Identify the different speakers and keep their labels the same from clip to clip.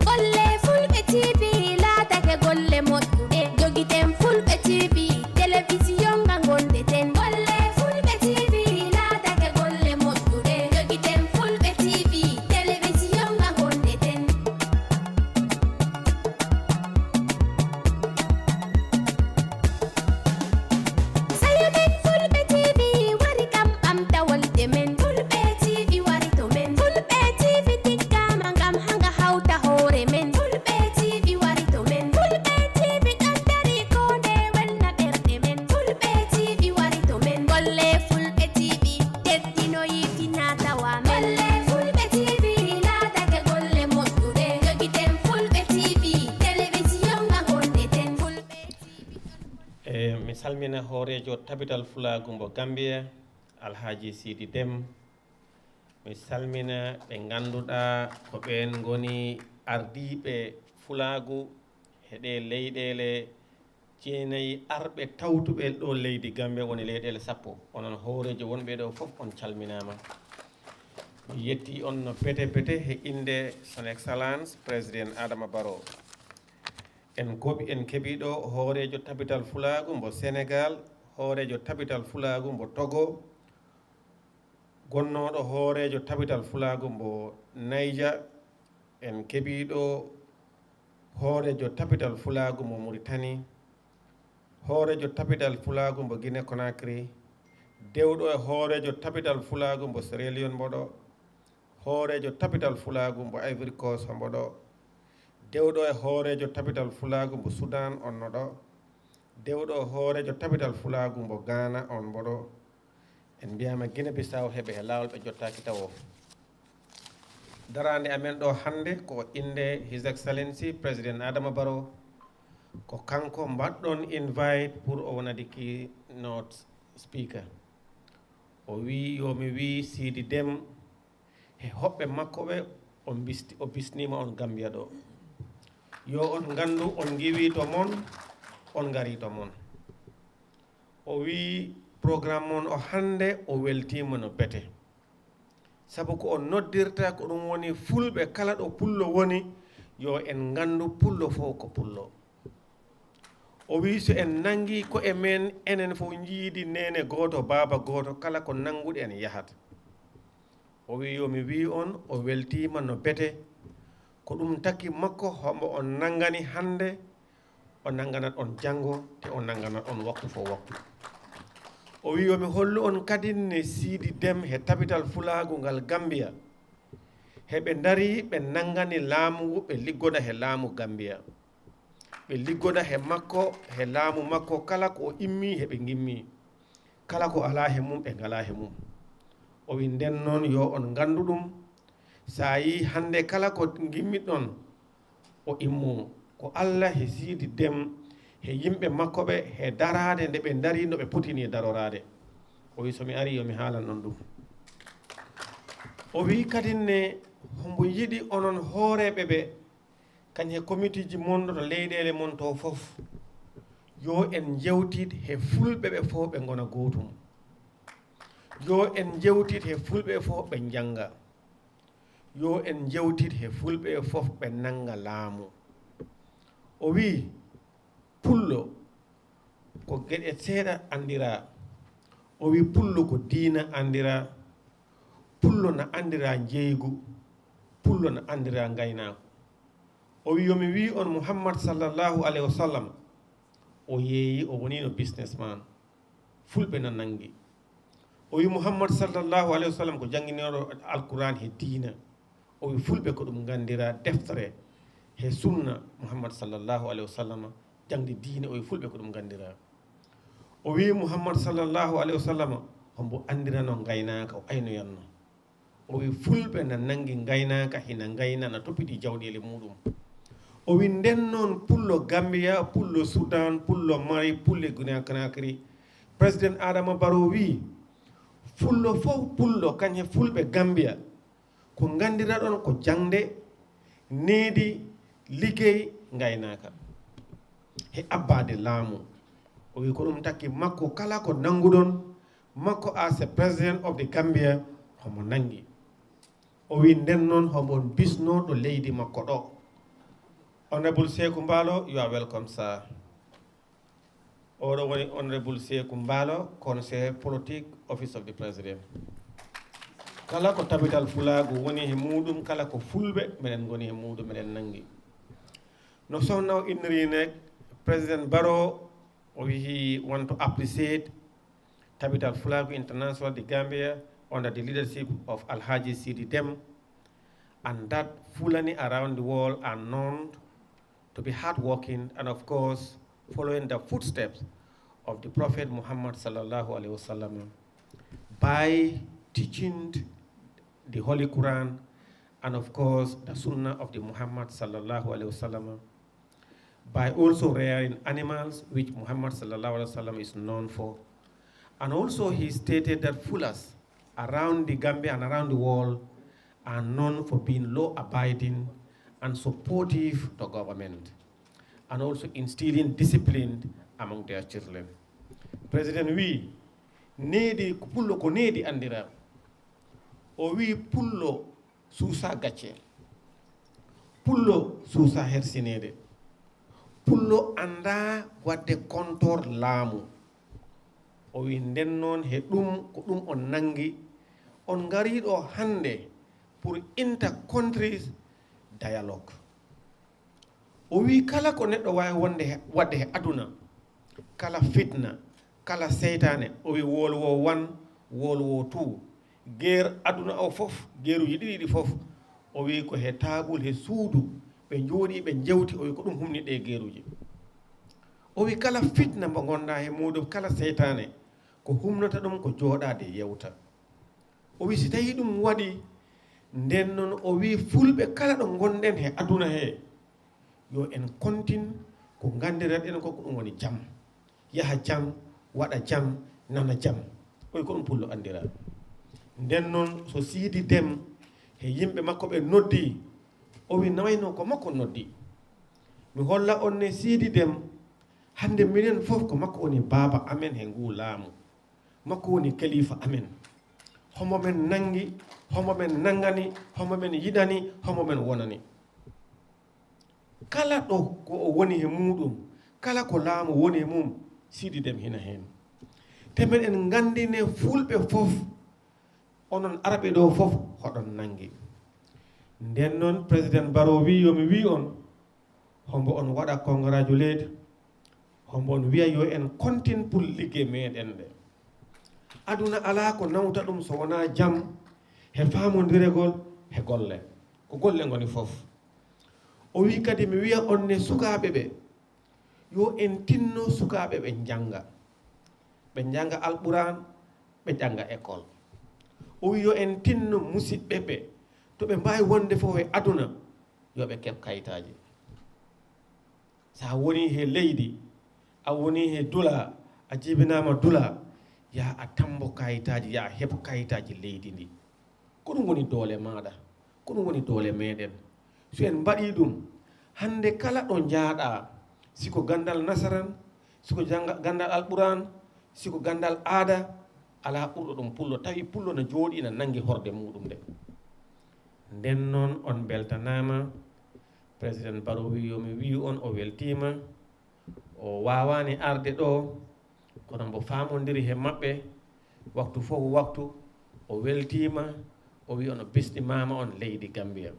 Speaker 1: golle Fulbe TV laatake golle moƴƴuɗe jogiten Fulbe TV télévision nga gondeten golle Fulbe TV laatake golle moƴƴuɗe jogiten Fulbe TV télévision nga gondeten sayomen Fulbe TV wari kam ɓamta wolde men Fulbe TV wari to men Fulbe TV tiggama ngam hanga hawta hoore men Fulbe TV wari to men Fulbe TV ɗon dari ko nde welna ɓerɗe men Fulbe TV wari to men golle Fulbe TV teddinoyi finatawa men golle Fulbe TV laatake golle moƴƴuɗe jogiten Fulbe TV télévision nga gondeten Fulbe
Speaker 2: mi salmina hoorejo tabital fulagu mbo Gambia Alhaji Seedy Deme mi salmina ɓe ngannduɗa ko ɓen ngoni ardiɓe fulagu heɗe leyɗele jeenayi arɓe tawtuɓe ɗo leydi Gambia woni leyɗele 10 onon hoorejo wonɓe ɗo fof on calminama mi yetti on no pete pete he inde son excellence président Adama Barrow en keɓiɗo hoorejo tabital fulagu mbo Sénégal hoorejo tabital fulagu mbo Togo gonnoɗo hoorejo tabital fulagu mbo Niger en keɓiɗo hoorejo tabital fulagu mbo Mauritanie hoorejo tabital fulagu mbo Guinée Conakry dewɗo e hoorejo tabital fulagu mbo Sierra Leone mboɗo hoorejo tabital fulagu mbo Ivory Coast mboɗo dewɗo e hoorejo tabital fulagu mbo Sudan onno ɗo dewɗo e hoorejo tabital fulagu mbo Ghana on mboɗo en mbiyama Guinée Bissau heɓe he lawol ɓe jottaki tawo darande amen ɗo hande ko inde His Excellency President Adama Barrow ko kanko mbaɗɗon invite pour o wonadi keynote speaker o wi yomi wi Seedy Deme he hoɓɓe makko ɓe o bisnima on Gambia ɗo yo on ngandu on giwi to mon on ngari to mon o wi programme mon o hande o weltima no bete sabu ko on noddirta ko ɗum woni fulɓe kala ɗo pullo woni yo en ngandu pullo fof ko pullo o wi so en nangi ko e men enen fof jiidi nene goto baba goto kala ko nanguɗe en yahata o wi yomi wi on o weltima no bete ko ɗum takki makko hombo on nangani hande o nanganat on janngo te o nanganat on waktu fo waktu o wi yomi hollu on kadi ne Seedy Deme he tabital fulagu ngal Gambia heɓe dari ɓe nangani laamu ɓe liggoda he laamu Gambia ɓe liggoda he makko he laamu makko kala ko o immi heɓe gimmi kala ko ala he mum ɓe ngala he mum o wi nden noon yo on ngandu ɗum sa yi hande kala ko gimmiɗon o immo ko Allah he Seedy Deme he yimɓe makko ɓe he darade nde ɓe dari no ɓe potini darorade o wi somi ari yomi haalan on ɗum o wi kadi ne hombo yiɗi onon hooreɓe ɓe kañum he comité ji mon to leyɗele mon to fof yo en jewtid he fulɓe ɓe fof ɓe gona gotum yo en jewtid he fulɓe fof ɓe janga yo en jewtid he fulɓe fof ɓe nanga laamu o wi pullo ko geɗe seeɗa andira o wi pullo ko diina andira pullo na andira jeygu pullo na andira gaynako o wi yomi wi on Muhammad sallallahu alayhi wa sallam o yeeyi o woni no businessman fulɓe na nangi o wi Muhammad sallallahu alayhi wa sallam ko jangguinoɗo alquran he diina o wi fulɓe ko ɗum gandira deftere he sunna Muhammad sallallahu alayhi wa sallam jangde diine o wi fulɓe ko ɗum gandira o wi Muhammad sallallahu alayhi wa sallam hombo andirano gaynaka o aynoyanno o wi fulɓe na nangi gaynaka hina gayna na toppiti jawɗele muɗum o wi nden noon pullo Gambia pullo Sudan pullo Mali pulle Guinée Conakry président Adama Barrow wi fullo fof pullo kañe fulɓe Gambia ko gandira ɗon ko jangde needi liggey gaynaka he abbade laamu o wi ko ɗum takki makko kala ko nanguɗon makko as the president of the Gambia homo nangi o wi nden noon homo bisnoɗo leydi makko ɗo. Honorable Sekou Mbalo, you are welcome, sir. Honorable Sekou Mbalo, conseiller politique, office of the president. Kala ko tabital fulago woni he muɗum, kala ko fulɓe minen goni he muɗum, minen nangi. No sowno inrine President Barrow, he want to appreciate Tabital Fulago International, the Gambia, under the leadership of Alhaji Seedy Dem, and that Fulani around the world are known to be hardworking and, of course, following the footsteps of the Prophet Muhammad sallallahu alaihi wasallam by teaching the Holy Quran and, of course, the Sunnah of the Muhammad sallallahu alaihi wasallam, by also rearing animals, which Muhammad sallallahu alaihi wasallam is known for. And also he stated that Fulas around the Gambia and around the world are known for being law-abiding and supportive to government, and also instilling discipline among their children. President wi needi pullo ko needi andira o wi pullo suusa gacce, pullo suusa hersinede, pullo anda wadde kontor laamu. O wi nden noon he ɗum ko ɗum on nangi on ngariɗo hande pour inter-countries dialogue. O wi kala ko neɗɗo wawi wadde he aduna, kala fitna, kala seytane, o wi wolwo 1 wolwo 2 guerre aduna o fof, guerruji ɗiɗi fof, o wi ko he taabul he suudu ɓe jooɗi ɓe jewti, o wi ko ɗum humni ɗe guerruji. O wi kala fitna mo gonɗa he muɗum, kala seytane ko humnata ɗum ko jooɗade yewta. O wi si tawi ɗum waɗi nden noon o wi fulɓe kala ɗo gonɗen he aduna he yo en continue ko gandiranɗen ko ɗum woni jam, yaha jam, waɗa jam, nana jam. O wi ko ɗum pullo andira. Nden noon so Seedy Dem he yimɓe makko ɓe noddi, o wi nawayno ko makko noddi. Mi holla on ne Seedy Dem hande minen fof ko makko woni baba amen he ngu laamu, makko woni kalifa amen, homo men nangi, homo men nangani, homo men yiɗani, homo men wonani. Kala ɗo ko o woni he muɗum, kala ko laamu woni e mum, Seedy Dem hina hen. Te men en gandine fulɓe fof, onon araɓe ɗo fof hoɗon nangi. Nden noon président Barrow wi yomi wi on, hombo on waɗa congratulate, hombo on wiya yo en continue pour ligguey meɗen ɗe. Aduna ala ko nawta ɗum so wona jam, he famodirgol, he golle, ko golle goni fof. O wi kadi mi wiya on ne sukaɓe ɓe yo en tinno sukaɓe ɓe janga alquran, ɓe janga école. O wi yo en tinno musidɓe ɓe to ɓe mbawi wonde fof e aduna yo ɓe keɓ kayitaji. Sa woni he leydi, a woni he dula, a jibinama dula, ya a tambo kayitaji, ya a heɓ kayitaji leydi ndi. Ko ɗum woni doole maɗa, ko ɗum woni doole meɗen. So en mbaɗi ɗum, hande kala ɗo jaaɗa, siko gandal nasaran, siko gandal alquran, siko gandal aada, ala ɓurɗo ɗum pullo, tawi pullo no jooɗi no nangi horde muɗum nde. Nden noon on beltanama, président Barrow wi yomi wi on o weltima, o wawani arde ɗo, kono mbo famodiri he maɓɓe waktu fof waktu, o weltima, o wi ono besɗimama on leydi Gambia.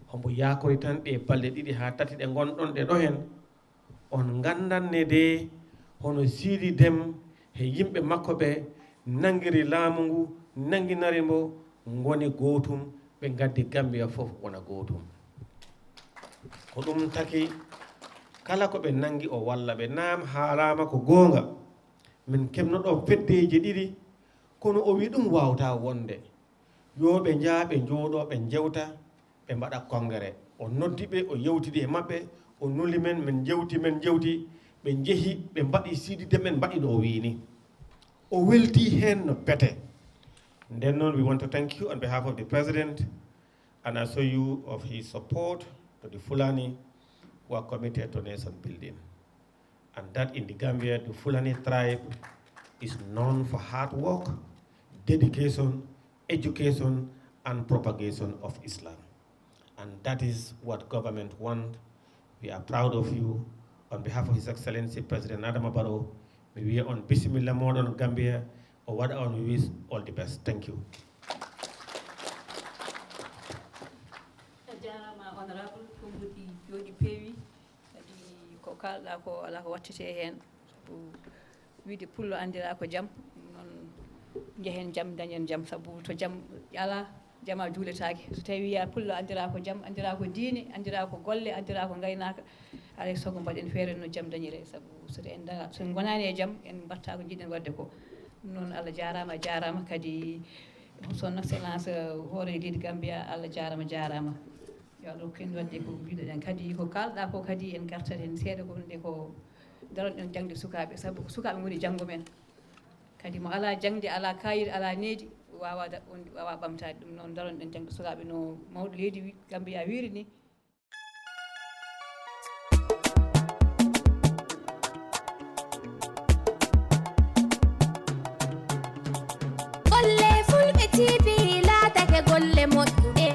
Speaker 2: Hombo yakori tan ɗe balɗe 2 ha 3 ɗe gonɗon ɗe ɗo hen, on gandanne de hono Seedy Dem he yimɓe makko ɓe nangiri laamu ngu, nanginari mbo, goni gotum, ɓe gaddi Gambia fof wona gotum. Ko ɗum taki kala ko ɓe nangi o walla ɓe. Naam haalama ko gonga, min kemnoɗo feddeji 2, kono o wi ɗum wawta wonde, yo ɓe jaa ɓe jooɗo ɓe jewta, ɓe mbaɗa congrès. O noddi ɓe, o yewtidi e maɓɓe, o nuli men, min jewti, ɓe jeehi ɓe mbaɗi Seedy Dem en mbaɗi no o wini. O welti hen no pete. Then on, we want to thank you on behalf of the President and assure you of his support to the Fulani who are committed to nation building. And that in the Gambia, the Fulani tribe is known for hard work, dedication, education, and propagation of Islam. And that is what government wants. We are proud of you. On behalf of His Excellency President Adama Barrow, we are on Bismillah Modern Gambia, or what on we wish all the best. Thank you.
Speaker 3: Honorable Kumbuti Jodi Pewi, ko kalɗa ko ala ko wattete hen wiide pullo andira ko jaam non jehen jaam dañen jaam sabu to jaam ala jama juuletake so tawi wiya pullo andira ko jaam andira ko diine andira ko golle andira ko gaynaka alay sogo mbaɗen feere no jaam dañire sabu so en dara so gonani e jaam en mbatta ko jiɗen wadde ko noon Allah jarama kadi son excellence hoore leydi Gambia Allah jarama yo Allah ken wadde ko biɗoɗen kadi ko kalɗa ko kadi en gartat hen seeɗa ko nde ko daroɗen jangde sukaɓe sabu ko sukaɓe goni janggo men kadi mo ala jangde ala kayit ala needi wawa ɓamtade ɗum noon daroɗen jangde sukaɓe no mawɗo leydi Gambia wiiri ni.
Speaker 1: golle Fulbe TV laatake golle moƴƴuɗe